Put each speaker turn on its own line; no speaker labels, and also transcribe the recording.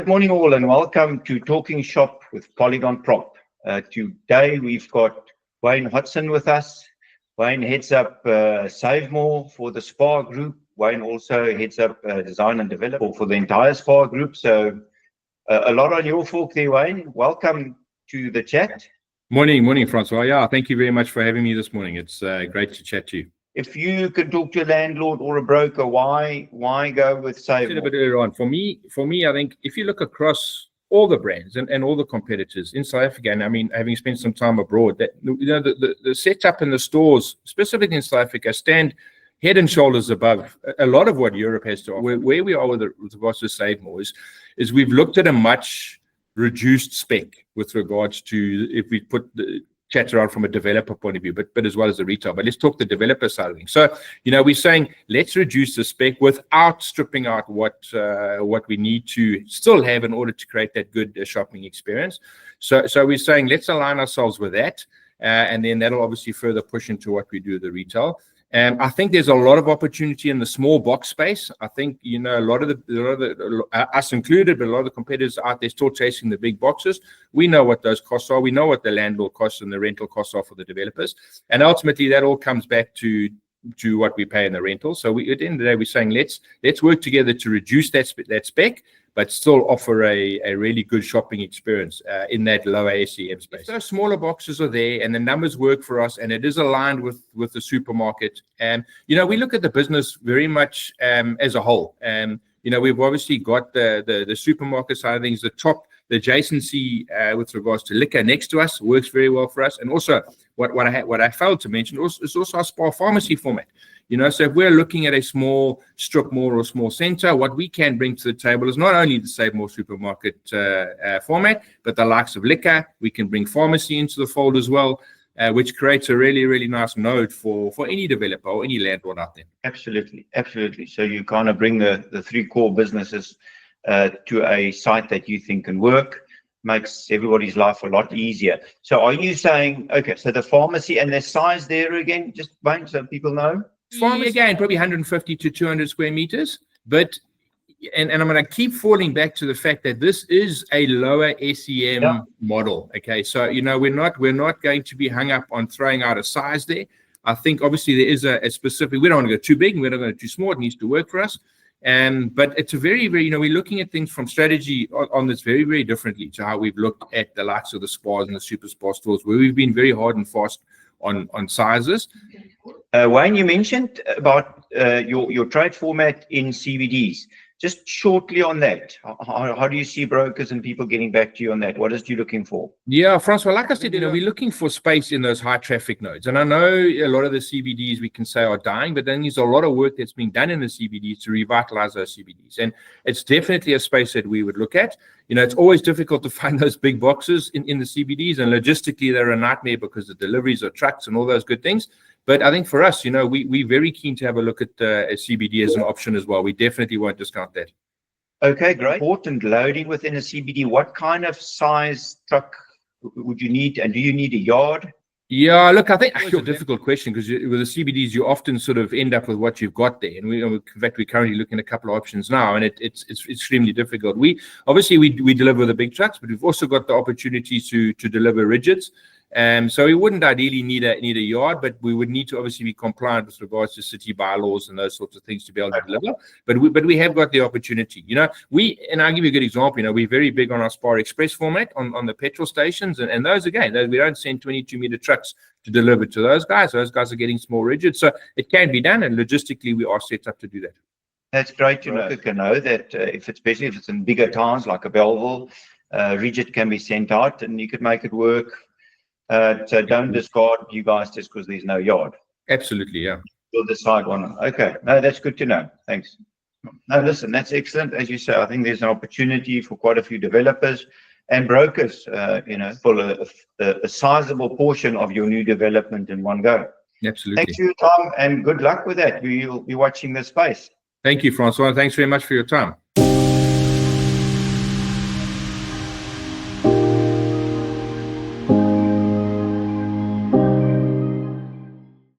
Good morning all and welcome to Talking Shop with PolygonProp. Today we've got Wayne Hodson with us. Wayne heads up SaveMor for the SPA group. Wayne also heads up design and development for the entire SPA group. So a lot on your fork there, Wayne. Welcome to the chat.
Morning, Francois. Yeah, thank you very much for having me this morning. It's great to chat to you.
If you could talk to a landlord or a broker, why go with SaveMor?
I said a bit earlier on. For me, I think if you look across all the brands and all the competitors in South Africa, and I mean, having spent some time abroad, that the setup in the stores, specifically in South Africa, stand head and shoulders above a lot of what Europe has to offer. Where we are with regards to SaveMor is we've looked at a much reduced spec with regards to, if we put the chat around from a developer point of view, but as well as the retail. But let's talk the developer side of things. So, we're saying let's reduce the spec without stripping out what we need to still have in order to create that good shopping experience. So we're saying let's align ourselves with that, and then that'll obviously further push into what we do the retail. I think there's a lot of opportunity in the small box space. I think, a lot of the us included, but a lot of the competitors out there still chasing the big boxes. We know what those costs are. We know what the landlord costs and the rental costs are for the developers. And ultimately, that all comes back to what we pay in the rental. So at the end of the day, we're saying let's work together to reduce that spec, but still offer a really good shopping experience in that lower SEM space. So smaller boxes are there and the numbers work for us, and it is aligned with the supermarket. And, we look at the business very much as a whole. And, we've obviously got the supermarket side of things, the adjacency with regards to liquor next to us works very well for us. And also what I failed to mention is also our SPA pharmacy format. So if we're looking at a small strip mall or small center, what we can bring to the table is not only the SaveMor supermarket format, but the likes of liquor. We can bring pharmacy into the fold as well, which creates a really, really nice node for any developer or any landlord out there.
Absolutely. So you kind of bring the three core businesses to a site that you think can work, makes everybody's life a lot easier. So are you saying, okay, so the pharmacy and the size there again, just Wayne, so people know?
Pharmacy again, probably 150 to 200 square meters, but and I'm going to keep falling back to the fact that this is a lower SEM model. Okay, so we're not going to be hung up on throwing out a size there. I think obviously there is a specific. We don't want to go too big. We're not going to go too small. It needs to work for us. But it's a very, very, we're looking at things from strategy on this very, very differently to how we've looked at the likes of the spas and the super spa stores, where we've been very hard and fast on sizes.
Wayne, you mentioned about your trade format in CBDs. Just shortly on that, how do you see brokers and people getting back to you on that? What is you looking for?
Yeah, Francois, like I said, we're looking for space in those high traffic nodes. And I know a lot of the CBDs we can say are dying, but then there's a lot of work that's being done in the CBDs to revitalize those CBDs. And it's definitely a space that we would look at. It's always difficult to find those big boxes in the CBDs, and logistically they're a nightmare because the deliveries are trucks and all those good things. But I think for us, we're very keen to have a look at CBD as an option as well. We definitely won't discount that.
Okay, great. Important loading within a CBD. What kind of size truck would you need? And do you need a yard?
Yeah, look, I think it's a difficult question because with the CBDs, you often sort of end up with what you've got there. And in fact, we're currently looking at a couple of options now, and it's extremely difficult. We deliver the big trucks, but we've also got the opportunity to deliver rigids. So we wouldn't ideally need a yard, but we would need to obviously be compliant with regards to city bylaws and those sorts of things to be able to deliver. But we have got the opportunity. And I'll give you a good example. We're very big on our SPA Express format on the petrol stations, and those again, we don't send 22-meter trucks to deliver to those guys. Those guys are getting small rigids, so it can be done, and logistically we are set up to do that. That's
great to know that especially if it's in bigger towns like a Belleville, rigid can be sent out, and you could make it work. So don't discard you guys just because there's no yard.
Absolutely, yeah.
We'll decide one. Okay, no, that's good to know. Thanks. No, listen, that's excellent. As you say, I think there's an opportunity for quite a few developers and brokers, for a sizable portion of your new development in one go.
Absolutely.
Thanks for your time and good luck with that. We'll be watching this space.
Thank you, Francois. Thanks very much for your time.